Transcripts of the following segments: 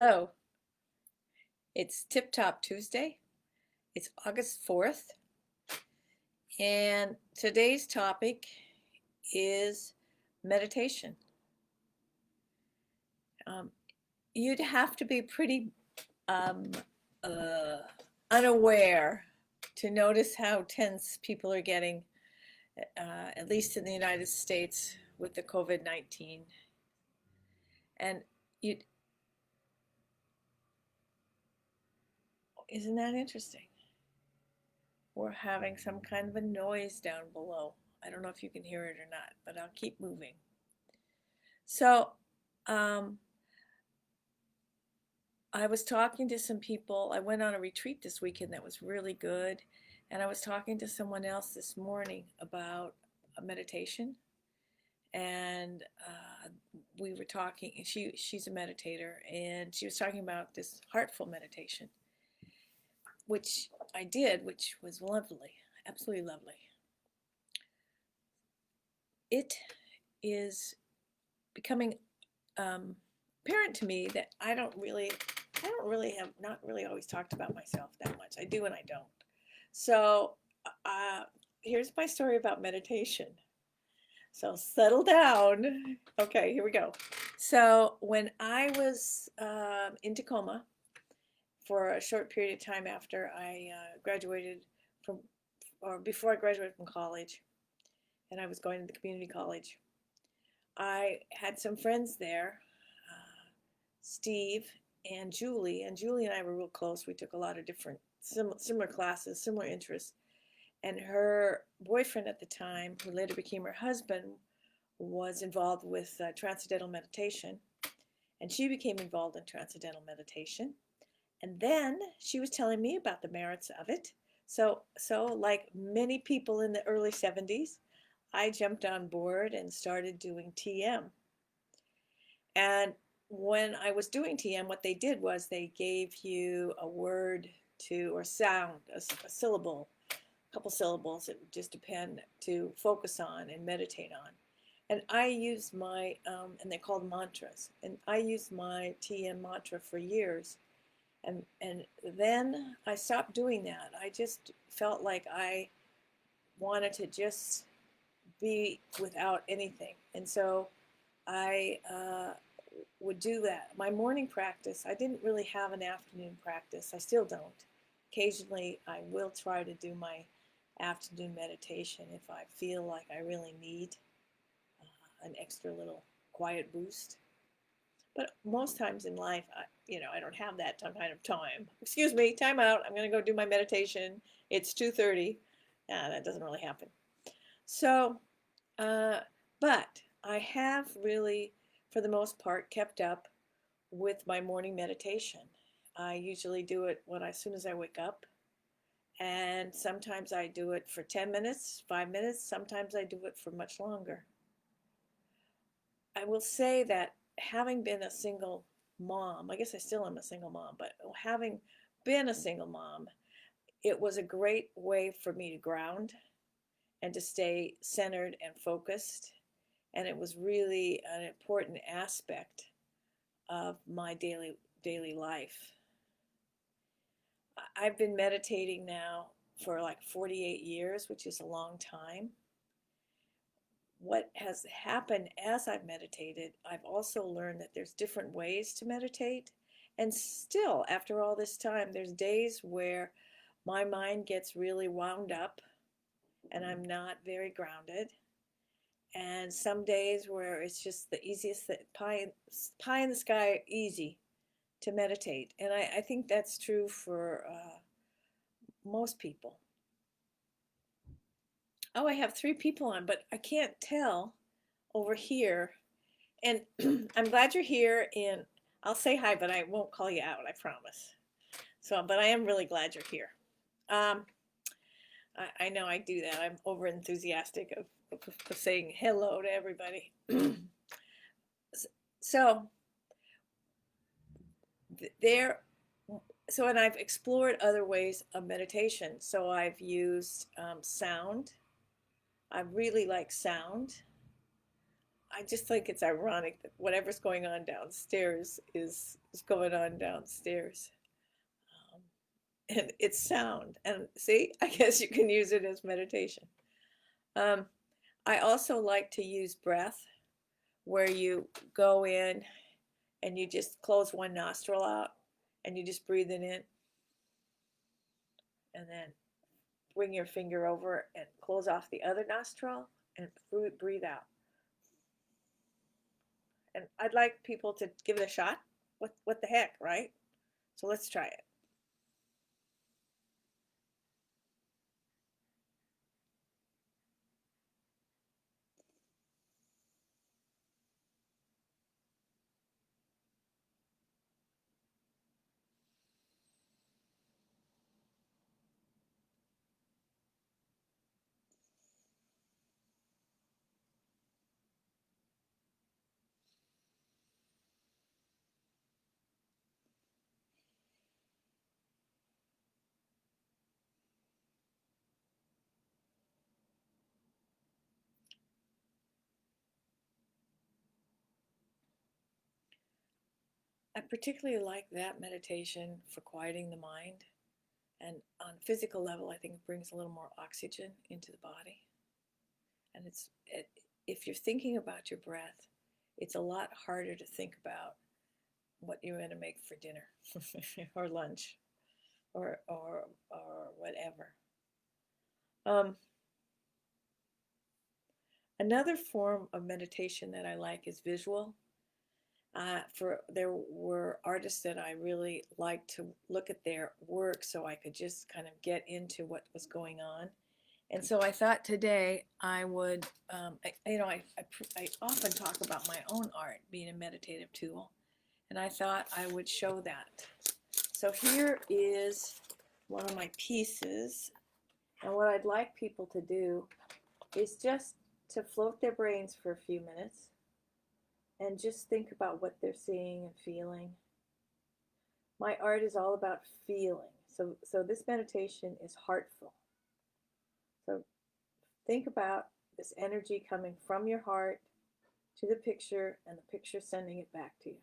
Oh, it's TipTop Tuesday. It's August 4th, and today's topic is meditation. Um, you'd have to be pretty um, uh, unaware to notice how tense people are getting, at least in the United States, with the COVID-19. And you, isn't that interesting? We're having some kind of a noise down below. I don't know if you can hear it or not, but I'll keep moving. So, um, I was talking to some people. I went on a retreat this weekend that was really good. And I was talking to someone else this morning about a meditation. And we were talking, she's a meditator, and she was talking about this heartful meditation, which I did, which was lovely, absolutely lovely. It is becoming apparent to me that I don't really have not really always talked about myself that much. I do and I don't. So uh, here's my story about meditation. So settle down. Okay, here we go. So when I was in Tacoma for a short period of time after I graduated from, or before I graduated from college, and I was going to the community college, I had some friends there, Steve and Julie and I were real close. We took a lot of different similar classes, similar interests. And her boyfriend at the time, who later became her husband, was involved with transcendental meditation, and she became involved in transcendental meditation. And then she was telling me about the merits of it. So like many people in the early 70s, I jumped on board and started doing TM. And when I was doing TM, what they did was they gave you a word to, or sound, a syllable, a couple syllables, it would just depend, to focus on and meditate on. And I used and they're called mantras, and I used my TM mantra for years. And then I stopped doing that. I just felt like I wanted to just be without anything. And so I would do that. My morning practice, I didn't really have an afternoon practice. I still don't. Occasionally, I will try to do my afternoon meditation if I feel like I really need an extra little quiet boost. But most times in life, I don't have that kind of time. Excuse me, time out. I'm going to go do my meditation. It's 2:30. That doesn't really happen. So, uh, but I have really, for the most part, kept up with my morning meditation. I usually do it as soon as I wake up, and sometimes I do it for 10 minutes, 5 minutes. Sometimes I do it for much longer. I will say that having been a single mom, I guess I still am a single mom, but having been a single mom, it was a great way for me to ground and to stay centered and focused. And it was really an important aspect of my daily life. I've been meditating now for like 48 years, which is a long time. What has happened as I've meditated, I've also learned that there's different ways to meditate. And still, after all this time, there's days where my mind gets really wound up and I'm not very grounded. And some days where it's just the easiest, pie in the sky, easy to meditate. And I think that's true for most people. Oh, I have three people on, but I can't tell over here. And I'm glad you're here. And I'll say hi, but I won't call you out, I promise. So, but I am really glad you're here. Um, I know I do that. I'm over enthusiastic of saying hello to everybody. So, there, and I've explored other ways of meditation. So I've used sound. I really like sound. I just think it's ironic that whatever's going on downstairs is going on downstairs. Um, and it's sound. And see, I guess you can use it as meditation. Um, I also like to use breath, where you go in and you just close one nostril out and you just breathe it in, and then bring your finger over and close off the other nostril and breathe out. And I'd like people to give it a shot. What the heck, right? So let's try it. I particularly like that meditation for quieting the mind. And on a physical level, I think it brings a little more oxygen into the body. And if you're thinking about your breath, it's a lot harder to think about what you're going to make for dinner or lunch or whatever. Um, Another form of meditation that I like is visual. There were artists that I really liked to look at their work, so I could just kind of get into what was going on. And so I thought today I would, I often talk about my own art being a meditative tool, and I thought I would show that. So here is one of my pieces, and what I'd like people to do is just to float their brains for a few minutes and just think about what they're seeing and feeling. My art is all about feeling. So this meditation is heartful. So think about this energy coming from your heart to the picture and the picture sending it back to you.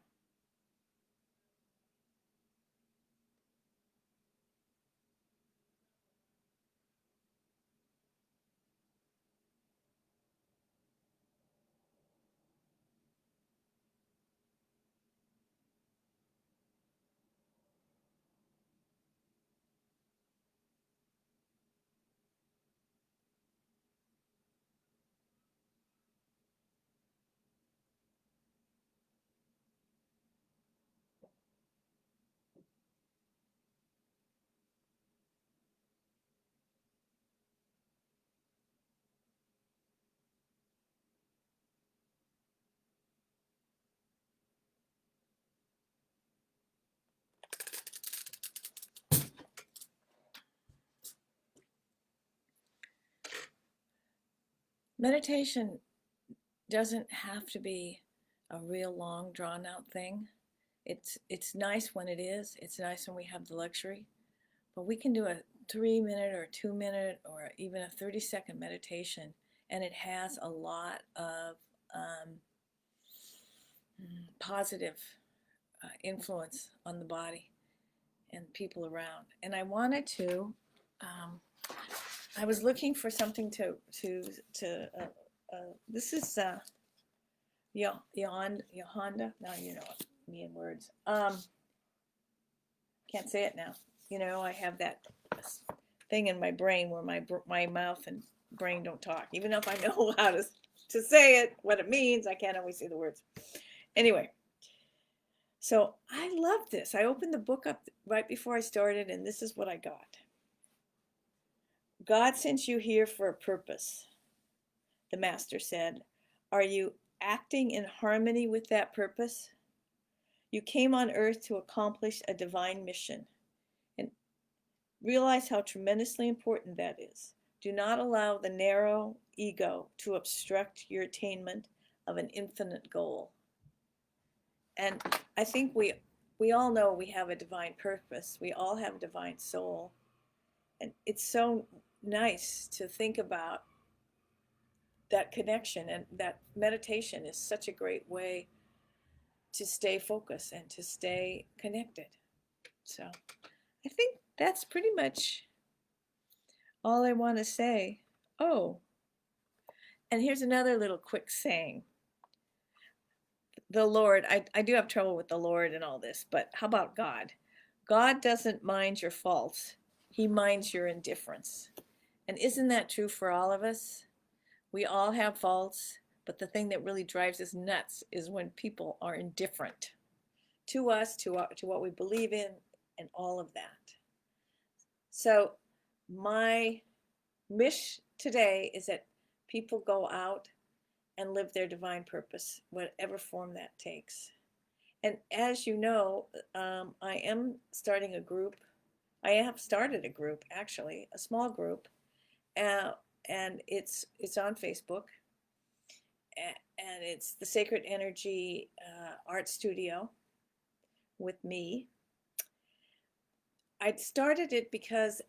Meditation doesn't have to be a real long drawn out thing. It's nice when it is. It's nice when we have the luxury. But we can do a 3 minute or 2 minute or even a 30-second meditation, and it has a lot of positive influence on the body and people around. And I wanted to, I was looking for something this is Yohanda. Now you know me in words. Can't say it now. You know, I have that thing in my brain where my mouth and brain don't talk. Even if I know how to say it, what it means, I can't always say the words. Anyway, so I love this. I opened the book up right before I started, and this is what I got. God sent you here for a purpose, the master said. Are you acting in harmony with that purpose? You came on earth to accomplish a divine mission. And realize how tremendously important that is. Do not allow the narrow ego to obstruct your attainment of an infinite goal. And I think we all know we have a divine purpose. We all have a divine soul. And it's so nice to think about that connection, and that meditation is such a great way to stay focused and to stay connected. So I think that's pretty much all I want to say. Oh, and here's another little quick saying. The Lord, I do have trouble with the Lord and all this, but how about God? God doesn't mind your faults, He minds your indifference. And isn't that true for all of us? We all have faults, but the thing that really drives us nuts is when people are indifferent to us, to what we believe in, and all of that. So my wish today is that people go out and live their divine purpose, whatever form that takes. And as you know, I am starting a group. I have started a group, actually, a small group, and it's on Facebook, and it's the Sacred Energy Art Studio with me. I started it because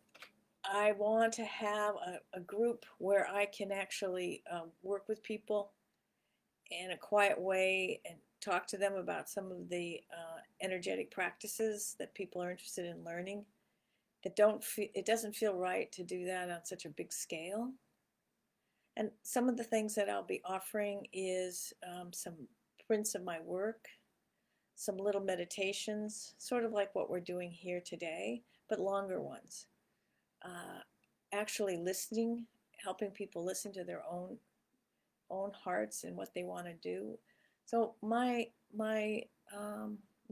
I want to have a group where I can actually work with people in a quiet way and talk to them about some of the energetic practices that people are interested in learning. It doesn't feel right to do that on such a big scale. And some of the things that I'll be offering is some prints of my work, some little meditations, sort of like what we're doing here today, but longer ones. Actually listening, helping people listen to their own hearts and what they want to do. So my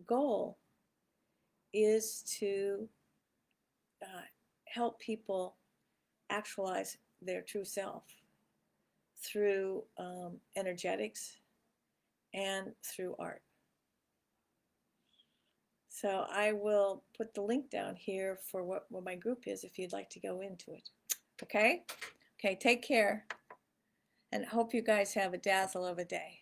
goal is to help people actualize their true self through energetics and through art. So I will put the link down here for what my group is if you'd like to go into it. Okay? Okay, take care. And hope you guys have a dazzle of a day.